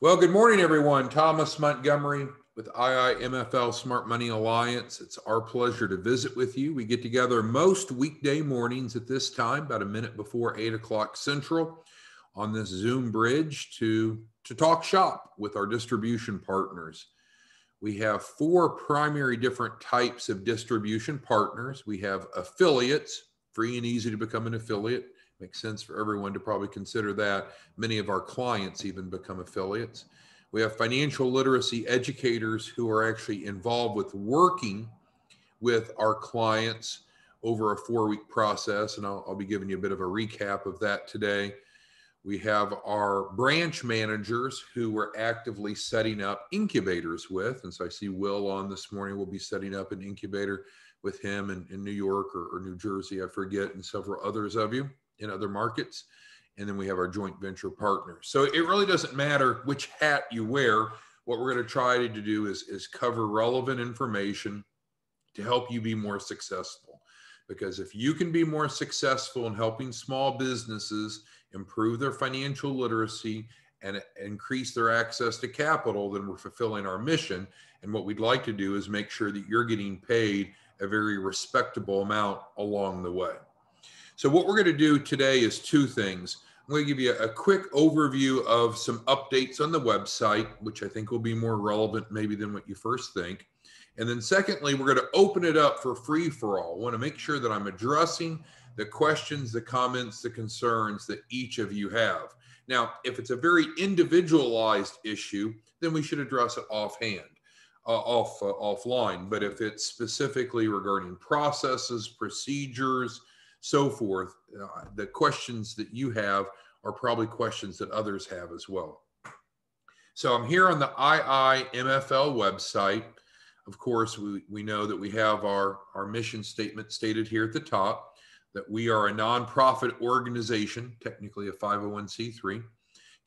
Well, good morning, everyone. Thomas Montgomery with IIMFL Smart Money Alliance. It's our pleasure to visit with you. We get together most weekday mornings at this time, about a minute before 8 o'clock Central, on this Zoom bridge to talk shop with our distribution partners. We have four primary different types of distribution partners. We have affiliates, free and easy to become an affiliate. Makes sense for everyone to probably consider that. Many of our clients even become affiliates. We have financial literacy educators who are actually involved with working with our clients over a 4-week process, and I'll be giving you a bit of a recap of that today. We have our branch managers who we're actively setting up incubators with. And so I see Will on this morning. We'll be setting up an incubator with him in New York or New Jersey, I forget, and several others of you in other markets. And then we have our joint venture partners. So it really doesn't matter which hat you wear. What we're going to try to do is cover relevant information to help you be more successful. Because if you can be more successful in helping small businesses improve their financial literacy and increase their access to capital, then we're fulfilling our mission. And what we'd like to do is make sure that you're getting paid a very respectable amount along the way. So what we're going to do today is two things. I'm going to give you a quick overview of some updates on the website, which I think will be more relevant maybe than what you first think. And then secondly, we're going to open it up for free for all. I want to make sure that I'm addressing the questions, the comments, the concerns that each of you have. Now, if it's a very individualized issue, then we should address it offline. But if it's specifically regarding processes, procedures, so forth, the questions that you have are probably questions that others have as well. So I'm here on the IIMFL website. Of course, we know that we have our mission statement stated here at the top, that we are a nonprofit organization, technically a 501c3,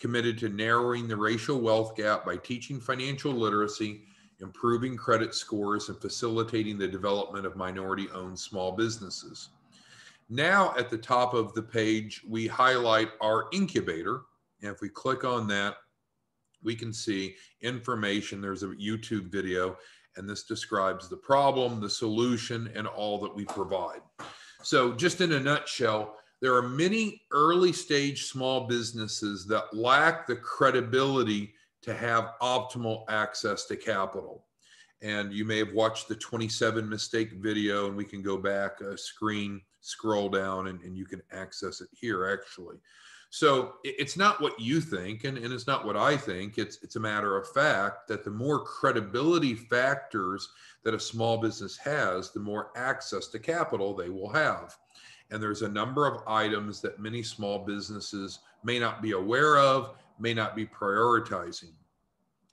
committed to narrowing the racial wealth gap by teaching financial literacy, improving credit scores, and facilitating the development of minority-owned small businesses. Now at the top of the page, we highlight our incubator. And if we click on that, we can see information. There's a YouTube video, and this describes the problem, the solution, and all that we provide. So just in a nutshell, there are many early stage small businesses that lack the credibility to have optimal access to capital. And you may have watched the 27 mistake video, and we can go back a scroll down, and you can access it here actually. So it's not what you think, and it's not what I think. It's a matter of fact that the more credibility factors that a small business has, the more access to capital they will have. And there's a number of items that many small businesses may not be aware of, may not be prioritizing.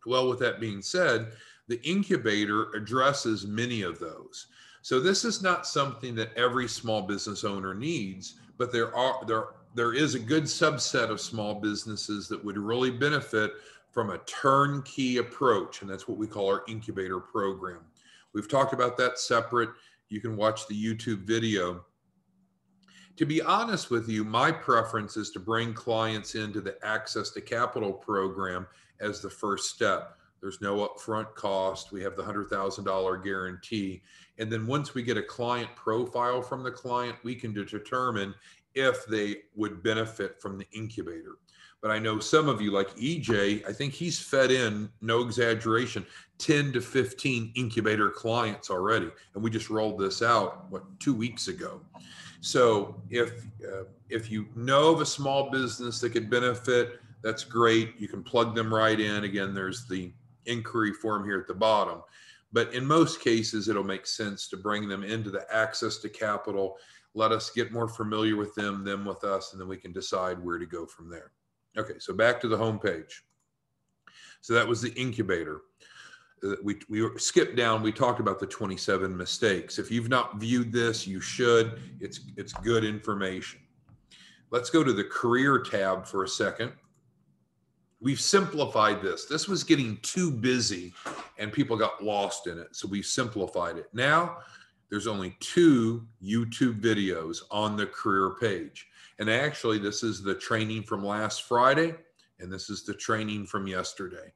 Well, with that being said, the incubator addresses many of those. So this is not something that every small business owner needs, but there is a good subset of small businesses that would really benefit from a turnkey approach, and that's what we call our incubator program. We've talked about that separate. You can watch the YouTube video. To be honest with you, my preference is to bring clients into the Access to Capital program as the first step. There's no upfront cost. We have the $100,000 guarantee. And then once we get a client profile from the client, we can determine if they would benefit from the incubator. But I know some of you, like EJ, I think he's fed in, no exaggeration, 10 to 15 incubator clients already. And we just rolled this out, 2 weeks ago. So if you know of a small business that could benefit, that's great. You can plug them right in. Again, there's the inquiry form here at the bottom. But in most cases, it'll make sense to bring them into the Access to Capital. Let us get more familiar with them with us, and then we can decide where to go from there. Okay, so back to the home page. So that was the incubator. We skipped down. We talked about the 27 mistakes. If you've not viewed this, you should. It's good information. Let's go to the career tab for a second. We've simplified this. This was getting too busy and people got lost in it. So we simplified it. Now there's only 2 YouTube videos on the career page. And actually, this is the training from last Friday, and this is the training from yesterday.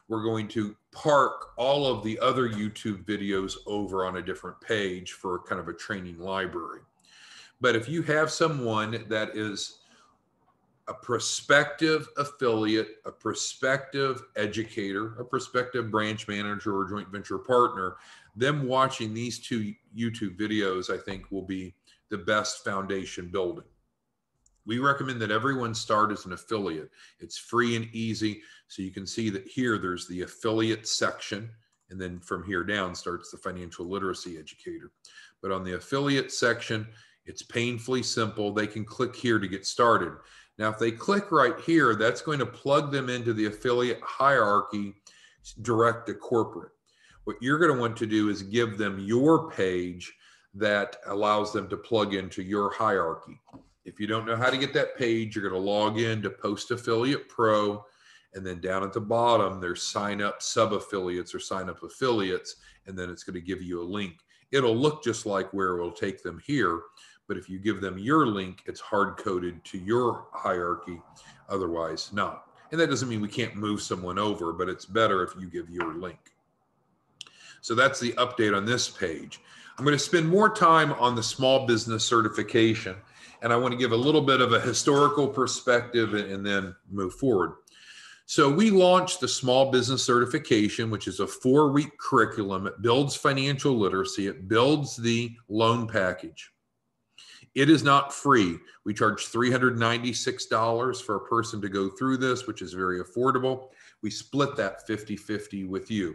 We're going to park all of the other YouTube videos over on a different page for kind of a training library. But if you have someone that is a prospective affiliate, a prospective educator, a prospective branch manager or joint venture partner, them watching these two YouTube videos, I think, will be the best foundation building. We recommend that everyone start as an affiliate. It's free and easy. So you can see that here there's the affiliate section, and then from here down starts the financial literacy educator. But on the affiliate section, it's painfully simple. They can click here to get started. Now, if they click right here, that's going to plug them into the affiliate hierarchy direct to corporate. What you're going to want to do is give them your page that allows them to plug into your hierarchy. If you don't know how to get that page, you're going to log in to Post Affiliate Pro, and then down at the bottom, there's sign up sub-affiliates or sign up affiliates, and then it's going to give you a link. It'll look just like where it will take them here, but if you give them your link, it's hard-coded to your hierarchy, otherwise not. And that doesn't mean we can't move someone over, but it's better if you give your link. So that's the update on this page. I'm going to spend more time on the small business certification, and I want to give a little bit of a historical perspective and then move forward. So we launched the small business certification, which is a 4-week curriculum. It builds financial literacy. It builds the loan package. It is not free. We charge $396 for a person to go through this, which is very affordable. We split that 50-50 with you.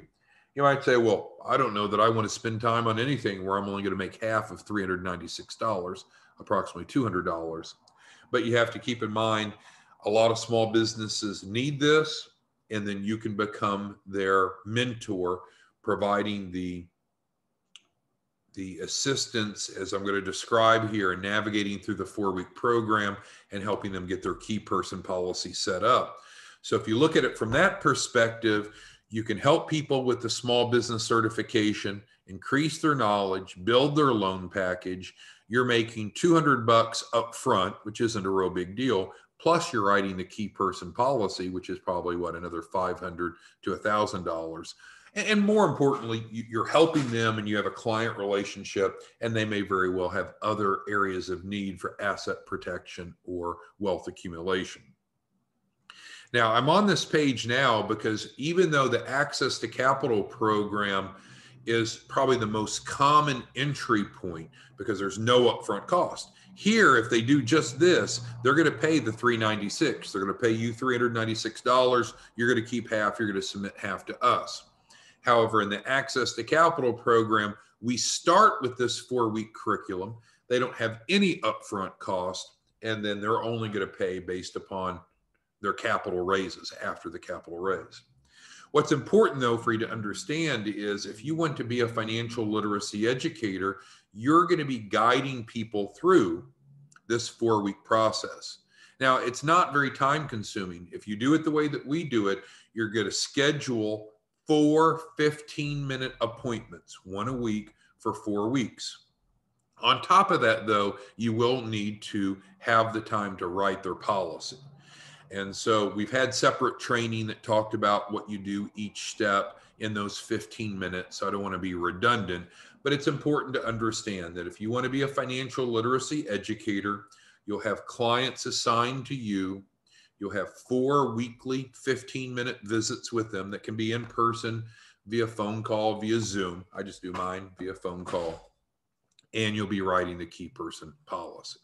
You might say, well, I don't know that I want to spend time on anything where I'm only going to make half of $396, approximately $200. But you have to keep in mind, a lot of small businesses need this, and then you can become their mentor, providing the assistance, as I'm going to describe here, and navigating through the 4-week program and helping them get their key person policy set up. So if you look at it from that perspective, you can help people with the small business certification, increase their knowledge, build their loan package. You're making $200 up front, which isn't a real big deal. Plus you're writing the key person policy, which is probably what, another $500 to $1,000. And more importantly, you're helping them and you have a client relationship, and they may very well have other areas of need for asset protection or wealth accumulation. Now, I'm on this page now because even though the Access to Capital program is probably the most common entry point because there's no upfront cost. Here, if they do just this, they're going to pay the $396. They're going to pay you $396. You're going to keep half. You're going to submit half to us. However, in the Access to Capital program, we start with this 4-week curriculum. They don't have any upfront cost, and then they're only going to pay based upon their capital raises after the capital raise. What's important, though, for you to understand is if you want to be a financial literacy educator, you're going to be guiding people through this 4-week process. Now, it's not very time consuming. If you do it the way that we do it, you're going to schedule 4 15-minute appointments, 1 a week for 4 weeks. On top of that, though, you will need to have the time to write their policy. And so we've had separate training that talked about what you do each step in those 15 minutes. So I don't want to be redundant, but it's important to understand that if you want to be a financial literacy educator, you'll have clients assigned to you. You'll have 4 weekly 15-minute visits with them that can be in person, via phone call, via Zoom. I just do mine via phone call. And you'll be writing the key person policy.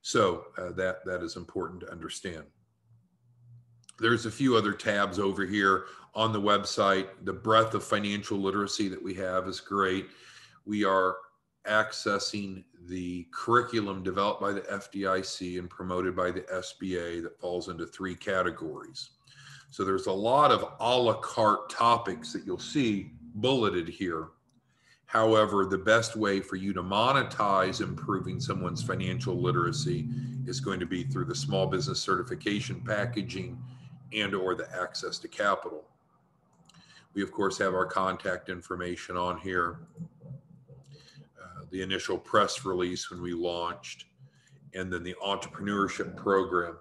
So that is important to understand. There's a few other tabs over here on the website. The breadth of financial literacy that we have is great. We are accessing the curriculum developed by the FDIC and promoted by the SBA that falls into 3 categories. So there's a lot of a la carte topics that you'll see bulleted here. However, the best way for you to monetize improving someone's financial literacy is going to be through the small business certification packaging and or the Access to Capital. We, of course, have our contact information on here. The initial press release when we launched, and then the entrepreneurship program.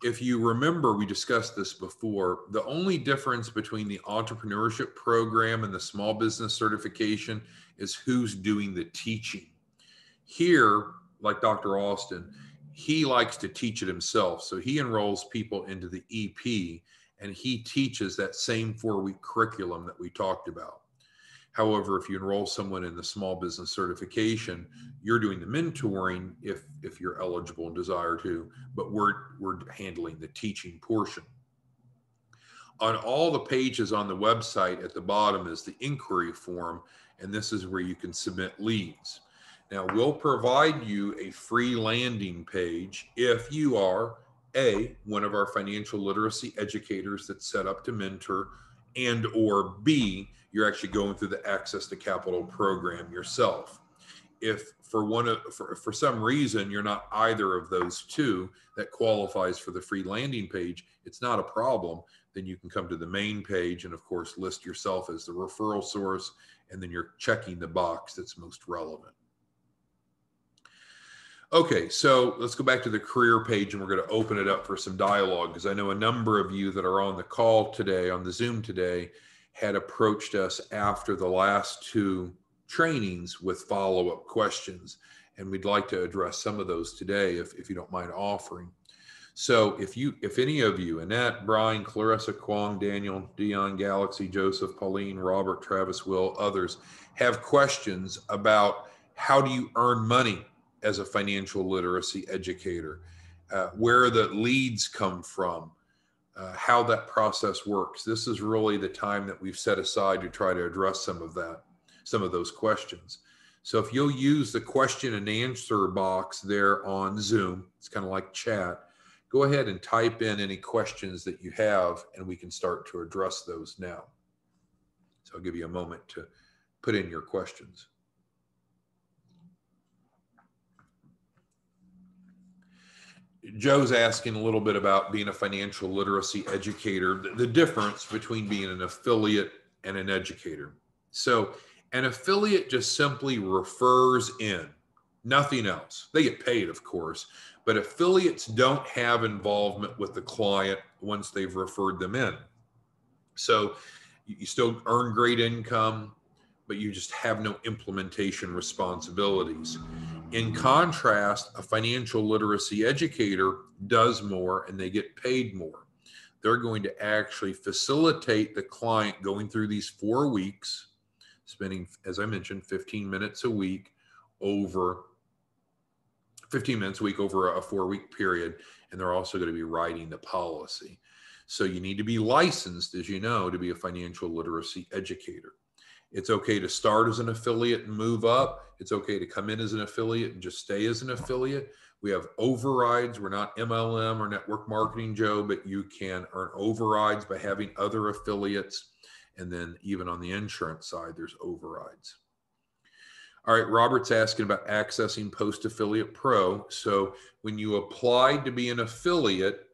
if you remember, we discussed this before, the only difference between the entrepreneurship program and the small business certification is who's doing the teaching. Here, like Dr. Austin, he likes to teach it himself. So he enrolls people into the EP and he teaches that same 4-week curriculum that we talked about. However, if you enroll someone in the small business certification, you're doing the mentoring if you're eligible and desire to, but we're handling the teaching portion. On all the pages on the website at the bottom is the inquiry form, and this is where you can submit leads. Now, we'll provide you a free landing page if you are A, one of our financial literacy educators that's set up to mentor, and or B, you're actually going through the Access to Capital program yourself. If for some reason you're not either of those two that qualifies for the free landing page, it's not a problem. Then you can come to the main page and of course list yourself as the referral source, and then you're checking the box that's most relevant. Okay, so let's go back to the career page and we're going to open it up for some dialogue, because I know a number of you that are on the call today, on the Zoom today, had approached us after the last 2 trainings with follow-up questions, and we'd like to address some of those today if you don't mind offering. So if any of you, Annette, Brian, Clarissa, Kwong, Daniel, Dion, Galaxy, Joseph, Pauline, Robert, Travis, Will, others, have questions about how do you earn money as a financial literacy educator, where the leads come from, how that process works. This is really the time that we've set aside to try to address some of those questions. So if you'll use the question and answer box there on Zoom, it's kind of like chat, go ahead and type in any questions that you have and we can start to address those now. So I'll give you a moment to put in your questions. Joe's asking a little bit about being a financial literacy educator, the difference between being an affiliate and an educator. So an affiliate just simply refers in, nothing else. They get paid, of course, but affiliates don't have involvement with the client once they've referred them in. So you still earn great income, but you just have no implementation responsibilities. In contrast, a financial literacy educator does more and they get paid more. They're going to actually facilitate the client going through these 4 weeks, spending, as I mentioned, 15 minutes a week over a 4-week period. And they're also going to be writing the policy. So you need to be licensed, as you know, to be a financial literacy educator. It's okay to start as an affiliate and move up. It's okay to come in as an affiliate and just stay as an affiliate. We have overrides. We're not MLM or network marketing, Joe, but you can earn overrides by having other affiliates. And then even on the insurance side, there's overrides. All right, Robert's asking about accessing Post-Affiliate Pro. So when you applied to be an affiliate,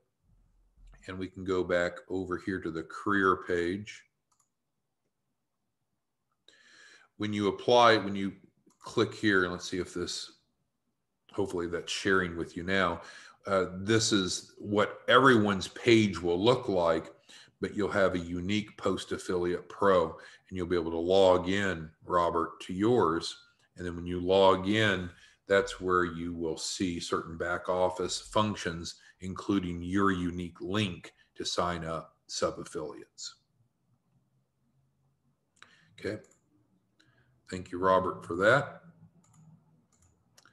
and we can go back over here to the career page. When you apply, when you click here, and let's see if this, hopefully that's sharing with you now. This is what everyone's page will look like, but you'll have a unique Post-Affiliate Pro, and you'll be able to log in, Robert, to yours. And then when you log in, that's where you will see certain back office functions, including your unique link to sign up sub-affiliates. Okay. Thank you, Robert, for that.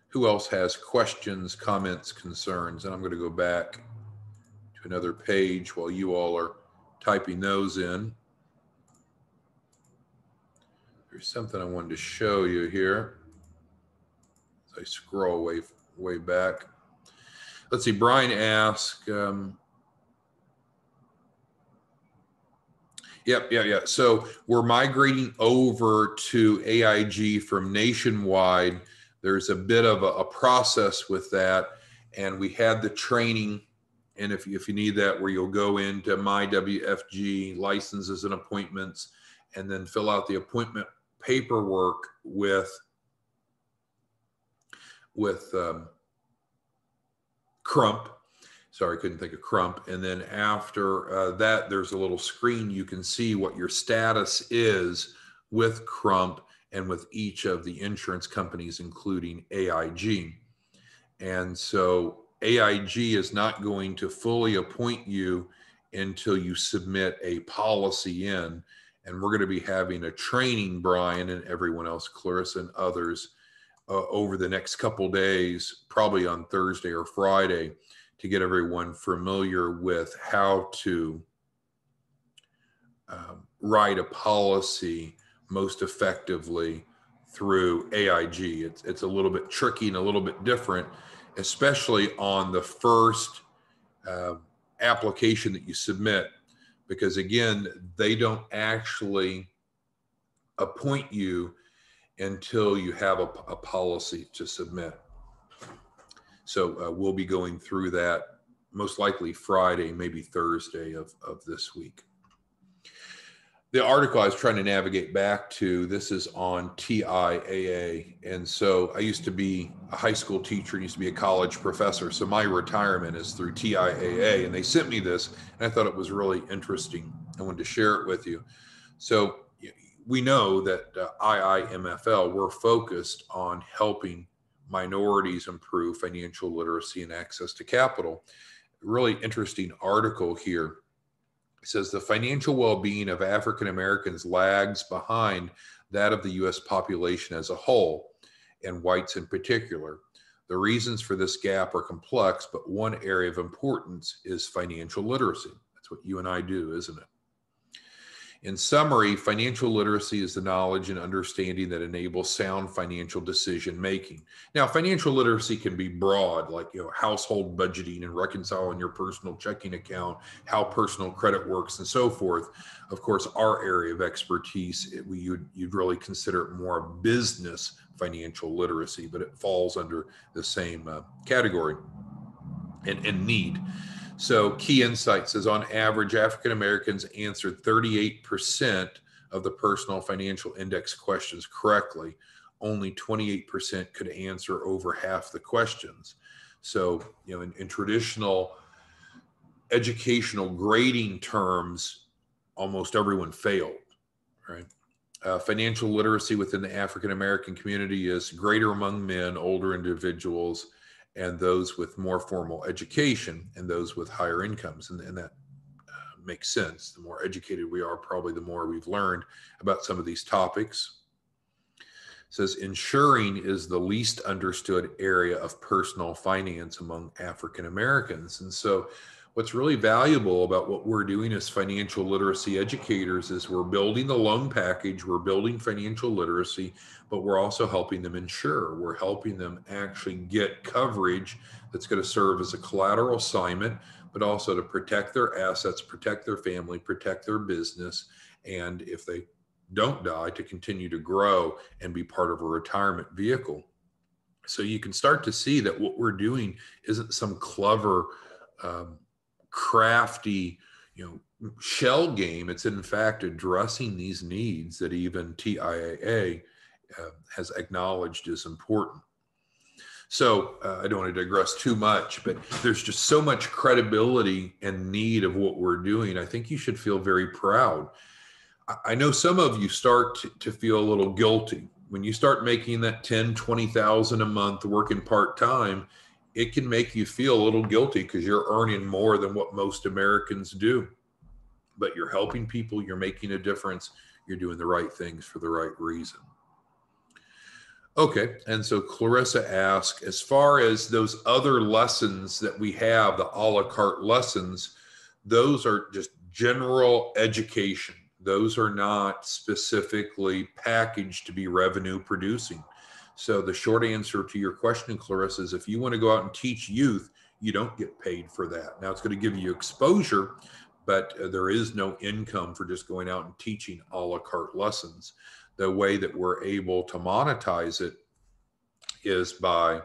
Who else has questions, comments, concerns? And I'm going to go back to another page while you all are typing those in. There's something I wanted to show you here. As I scroll way back. Let's see, Brian asked, Yep. So we're migrating over to AIG from Nationwide. There's a bit of a process with that. And we had the training. And if you need that, where you'll go into My WFG, licenses and appointments, and then fill out the appointment paperwork with Crump. Sorry, I couldn't think of Crump. And then after that, there's a little screen. You can see what your status is with Crump and with each of the insurance companies, including AIG. And so AIG is not going to fully appoint you until you submit a policy in. And we're going to be having a training, Brian and everyone else, Clarissa and others, over the next couple days, probably on Thursday or Friday, to get everyone familiar with how to write a policy most effectively through AIG. It's a little bit tricky and a little bit different, especially on the first application that you submit, because again, they don't actually appoint you until you have a policy to submit. So we'll be going through that most likely Friday, maybe Thursday of this week. The article I was trying to navigate back to, this is on TIAA. And so I used to be a high school teacher and used to be a college professor. So my retirement is through TIAA. And they sent me this, and I thought it was really interesting. I wanted to share it with you. So we know that IIMFL, we're focused on helping minorities improve financial literacy and access to capital. Really interesting article here. It says the financial well-being of African Americans lags behind that of the U.S. population as a whole, and whites in particular. The reasons for this gap are complex, but one area of importance is financial literacy. That's what you and I do, isn't it? In summary, financial literacy is the knowledge and understanding that enables sound financial decision making. Now, financial literacy can be broad, like household budgeting and reconciling your personal checking account, how personal credit works, and so forth. Of course, our area of expertise, you'd really consider it more business financial literacy, but it falls under the same category and need. So Key Insight says on average, African Americans answered 38% of the personal financial index questions correctly. Only 28% could answer over half the questions. So, in traditional educational grading terms, almost everyone failed, right? Financial literacy within the African American community is greater among men, older individuals, and those with more formal education, and those with higher incomes. And that makes sense. The more educated we are, probably the more we've learned about some of these topics. It says insuring is the least understood area of personal finance among African Americans. And so what's really valuable about what we're doing as financial literacy educators is we're building the loan package, we're building financial literacy, but we're also helping them insure. We're helping them actually get coverage that's going to serve as a collateral assignment, but also to protect their assets, protect their family, protect their business, and if they don't die, to continue to grow and be part of a retirement vehicle. So you can start to see that what we're doing isn't some clever, crafty, shell game. It's in fact addressing these needs that even TIAA has acknowledged is important. So I don't want to digress too much, but there's just so much credibility and need of what we're doing. I think you should feel very proud. I know some of you start to feel a little guilty when you start making that 10, 20,000 a month working part-time. It can make you feel a little guilty because you're earning more than what most Americans do, but you're helping people, you're making a difference, you're doing the right things for the right reason. Okay, and so Clarissa asked, as far as those other lessons that we have, the a la carte lessons, those are just general education. Those are not specifically packaged to be revenue producing. So the short answer to your question, Clarissa, is if you want to go out and teach youth, you don't get paid for that. Now it's going to give you exposure, but there is no income for just going out and teaching a la carte lessons. The way that we're able to monetize it is by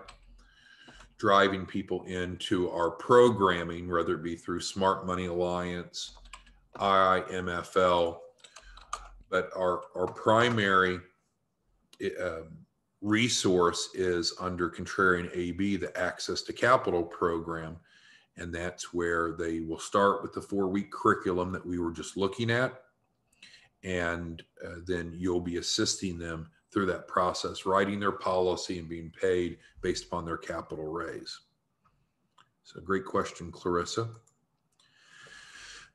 driving people into our programming, whether it be through Smart Money Alliance, IIMFL, but our primary resource is under Contrarian AB, the Access to Capital program. And that's where they will start with the 4-week curriculum that we were just looking at. And then you'll be assisting them through that process, writing their policy and being paid based upon their capital raise. So great question, Clarissa.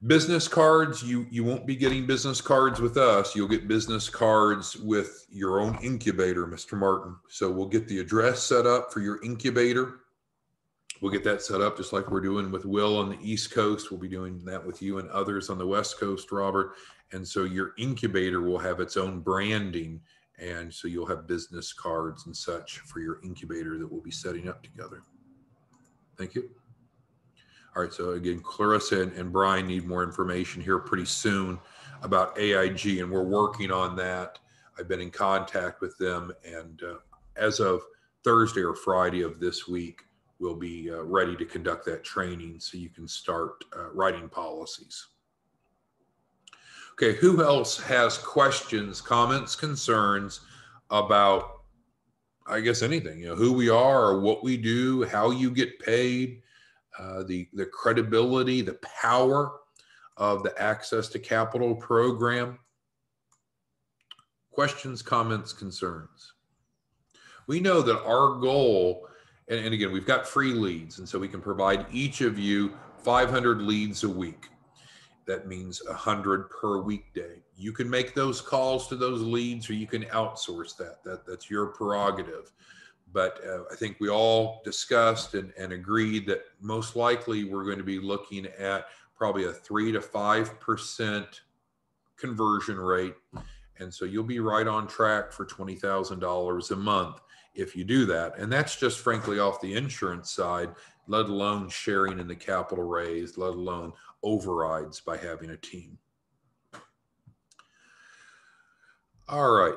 Business cards, you won't be getting business cards with us. You'll get business cards with your own incubator, Mr. Martin. So we'll get the address set up for your incubator. We'll get that set up just like we're doing with Will on the East Coast. We'll be doing that with you and others on the West Coast, Robert. And so your incubator will have its own branding. And so you'll have business cards and such for your incubator that we'll be setting up together. Thank you. All right, so again, Clarissa and Brian need more information here pretty soon about AIG, and we're working on that. I've been in contact with them, and as of Thursday or Friday of this week, we'll be ready to conduct that training so you can start writing policies. Okay, who else has questions, comments, concerns about, I guess, anything, who we are or what we do, how you get paid, the credibility, the power of the Access to Capital program? Questions, comments, concerns? We know that our goal, and again, we've got free leads, and so we can provide each of you 500 leads a week. That means 100 per weekday. You can make those calls to those leads, or you can outsource that. That's your prerogative. But I think we all discussed and agreed that most likely we're going to be looking at probably a 3 to 5% conversion rate. And so you'll be right on track for $20,000 a month if you do that. And that's just frankly off the insurance side, let alone sharing in the capital raise, let alone overrides by having a team. All right.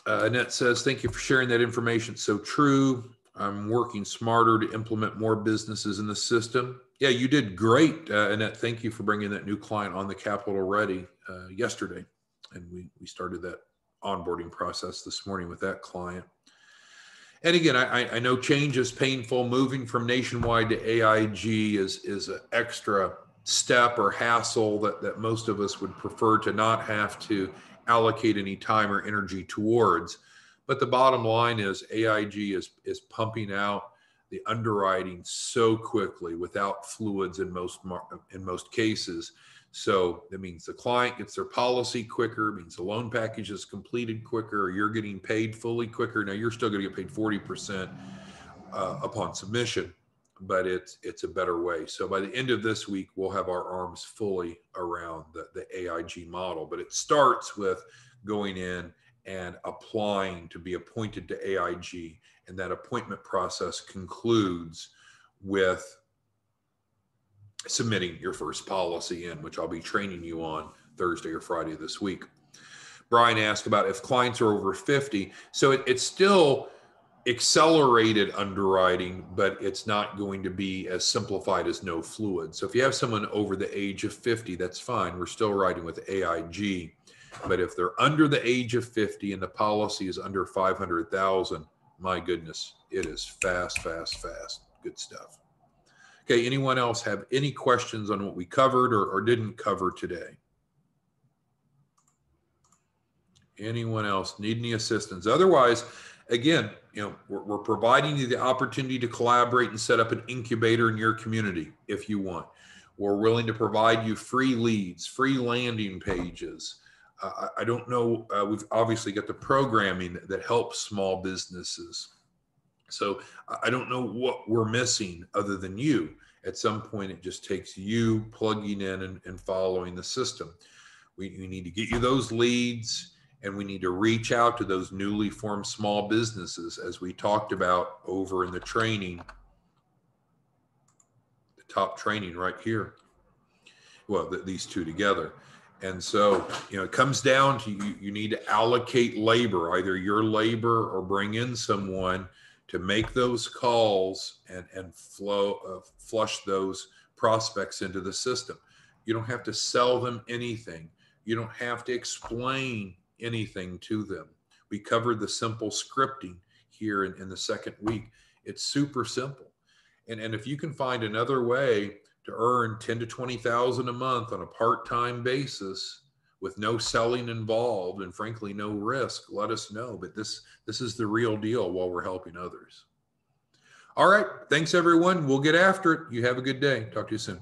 Annette says, thank you for sharing that information. So true. I'm working smarter to implement more businesses in the system. Yeah, you did great, Annette. Thank you for bringing that new client on the Capital Ready yesterday. And we started that onboarding process this morning with that client. And again, I know change is painful. Moving from Nationwide to AIG is an extra step or hassle that most of us would prefer to not have to allocate any time or energy towards. But the bottom line is AIG is pumping out the underwriting so quickly without fluids in most cases. So that means the client gets their policy quicker, means the loan package is completed quicker, or you're getting paid fully quicker. Now you're still going to get paid 40% upon submission, but it's a better way. So by the end of this week, we'll have our arms fully around the AIG model. But it starts with going in and applying to be appointed to AIG. And that appointment process concludes with submitting your first policy in, which I'll be training you on Thursday or Friday this week. Brian asked about if clients are over 50. So it's still accelerated underwriting, but it's not going to be as simplified as no fluid. So if you have someone over the age of 50, that's fine. We're still writing with AIG. But if they're under the age of 50 and the policy is under 500,000, my goodness, it is fast, fast, fast. Good stuff. Okay, anyone else have any questions on what we covered or didn't cover today? Anyone else need any assistance? Otherwise, again, we're providing you the opportunity to collaborate and set up an incubator in your community if you want. We're willing to provide you free leads, free landing pages. I don't know, we've obviously got the programming that helps small businesses. So I don't know what we're missing other than you. At some point, it just takes you plugging in and following the system. We need to get you those leads, and we need to reach out to those newly formed small businesses, as we talked about over in the training, the top training right here. Well, these two together. And so, it comes down to you need to allocate labor, either your labor or bring in someone to make those calls and flush those prospects into the system. You don't have to sell them anything. You don't have to explain anything to them. We covered the simple scripting here in the second week. It's super simple. And if you can find another way to earn 10 to 20,000 a month on a part-time basis with no selling involved and frankly no risk, let us know. But this is the real deal while we're helping others. All right, thanks everyone. We'll get after it. You have a good day. Talk to you soon.